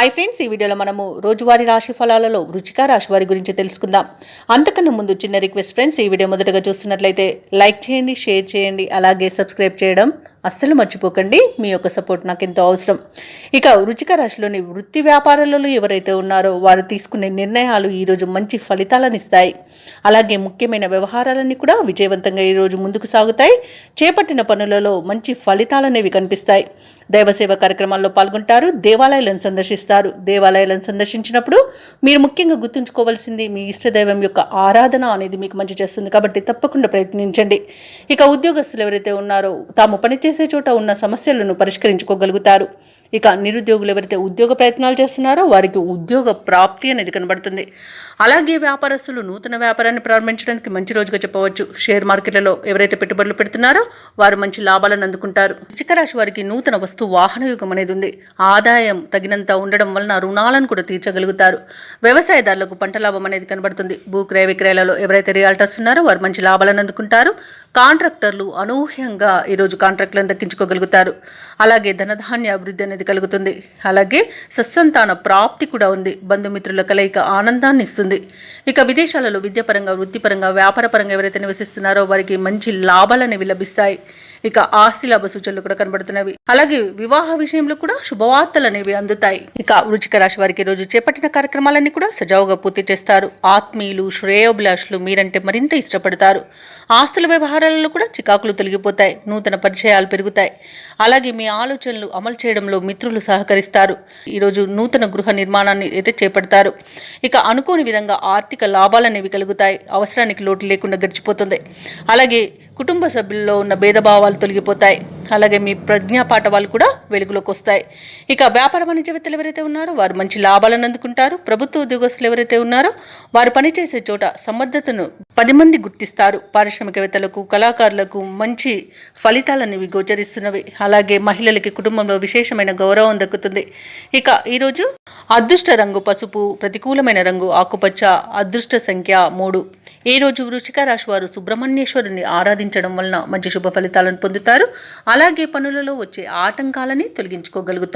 Hi friends, ఈ వీడియోలో మనము రోజువారీ రాశి ఫలాలలో వృశ్చిక రాశి వారి గురించి తెలుసుకుందాం. అంతకన్నా ముందు చిన్న రిక్వెస్ట్ ఫ్రెండ్స్, ఈ వీడియో మొదటగా చూస్తున్నట్లయితే లైక్ చేయండి, షేర్ చేయండి, అలాగే సబ్స్క్రైబ్ చేయడం అస్సలు మర్చిపోకండి. మీ యొక్క సపోర్ట్ నాకు ఎంతో అవసరం. ఇక వృశ్చిక రాశిలోని వృత్తి వ్యాపారాలలో ఎవరైతే ఉన్నారో వారు తీసుకునే నిర్ణయాలు ఈరోజు మంచి ఫలితాలను ఇస్తాయి. అలాగే ముఖ్యమైన వ్యవహారాలన్నీ కూడా విజయవంతంగా ఈరోజు ముందుకు సాగుతాయి. చేపట్టిన పనులలో మంచి ఫలితాలనేవి కనిపిస్తాయి. దైవసేవ కార్యక్రమాల్లో పాల్గొంటారు. దేవాలయాలను సందర్శిస్తారు. దేవాలయాలను సందర్శించినప్పుడు మీరు ముఖ్యంగా గుర్తుంచుకోవాల్సింది మీ ఇష్టదైవం యొక్క ఆరాధన అనేది మీకు మంచి చేస్తుంది. కాబట్టి తప్పకుండా ప్రయత్నించండి. ఇక ఉద్యోగస్తులు ఎవరైతే ఉన్నారో తాము పనిచేసే చోట ఉన్న సమస్యలను పరిష్కరించుకోగలుగుతారు. ఇక నిరుద్యోగులు ఎవరైతే ఉద్యోగ ప్రయత్నాలు చేస్తున్నారో వారికి ఉద్యోగ ప్రాప్తి అనేది కనబడుతుంది. అలాగే వ్యాపారస్తులు నూతన వ్యాపారాన్ని ప్రారంభించడానికి మంచి రోజుగా చెప్పవచ్చు. షేర్ మార్కెట్లలో ఎవరైతే పెట్టుబడులు పెడుతున్నారో వారు మంచి లాభాలను అందుకుంటారు. వృశ్చిక రాశి వారికి నూతన వస్తు వాహన యుగం అనేది ఉంది. ఆదాయం తగినంత ఉండడం వలన రుణాలను కూడా తీర్చగలుగుతారు. వ్యవసాయదారులకు పంట లాభం అనేది కనబడుతుంది. భూక్రయ విక్రయాలలో ఎవరైతే రియాల్టర్స్ ఉన్నారో వారు మంచి లాభాలను అందుకుంటారు. కాంట్రాక్టర్లు అనూహ్యంగా ఈరోజు కాంట్రాక్టులను దక్కించుకోగలుగుతారు. అలాగే ధనధాన్య అభివృద్ధి అనేది కలుగుతుంది. అలాగే సత్సంతాన ప్రాప్తి కూడా ఉంది. బంధుమిత్రుల కలయిక ఆనందాన్ని ఇస్తుంది. ఇక విదేశాలలో విద్యాపరంగా, వృత్తిపరంగా, వ్యాపారపరంగా ఎవరైతే నివసిస్తున్నారో వారికి మంచి లాభాలు అనేవి లభిస్తాయి. ఇక ఆస్తి లాభ సూచనలు కూడా కనబడుతున్నవి. అలాగే వివాహ విషయంలో కూడా శుభవార్తలు అనేవి అందుతాయి. ఇక వృశ్చిక రాశి వారికి రోజు చేపట్టిన కార్యక్రమాలన్నీ కూడా సజావుగా పూర్తి చేస్తారు. ఆత్మీయులు, శ్రేయోభిలాషులు మీరంటే మరింత ఇష్టపడతారు. ఆస్తుల వ్యవహారాలలో కూడా చికాకులు తొలగిపోతాయి. నూతన పరిచయాలు పెరుగుతాయి. అలాగే మీ ఆలోచనలు అమలు చేయడంలో మిత్రులు సహకరిస్తారు. ఈరోజు నూతన గృహ నిర్మాణాన్ని అయితే చేపడతారు. ఇక అనుకోని విధంగా ఆర్థిక లాభాలనేవి కలుగుతాయి. అవసరానికి లోటు లేకుండా గడిచిపోతుంది. అలాగే కుటుంబ సభ్యుల్లో ఉన్న భేదభావాలు తొలగిపోతాయి. అలాగే మీ ప్రజ్ఞాపాఠవాలు కూడా వెలుగులోకి వస్తాయి. ఇక వ్యాపార వాణిజ్యవేత్తలు ఎవరైతే ఉన్నారో వారు మంచి లాభాలను అందుకుంటారు. ప్రభుత్వ ఉద్యోగస్తులు ఎవరైతే ఉన్నారో వారు పనిచేసే చోట సమర్థతను 10 మంది గుర్తిస్తారు. పారిశ్రామికవేత్తలకు, కళాకారులకు మంచి ఫలితాలనేవి గోచరిస్తున్నవి. అలాగే మహిళలకి కుటుంబంలో విశేషమైన గౌరవం దక్కుతుంది. ఇక ఈరోజు అదృష్ట రంగు పసుపు, ప్రతికూలమైన రంగు ఆకుపచ్చ, అదృష్ట సంఖ్య 3. ఈ రోజు వృశ్చిక రాశి వారు సుబ్రహ్మణ్యేశ్వరుని ఆరాధించడం వలన మంచి శుభ ఫలితాలను పొందుతారు. అలాగే పనులలో వచ్చే ఆటంకాలని తొలగించుకోగలుగుతారు.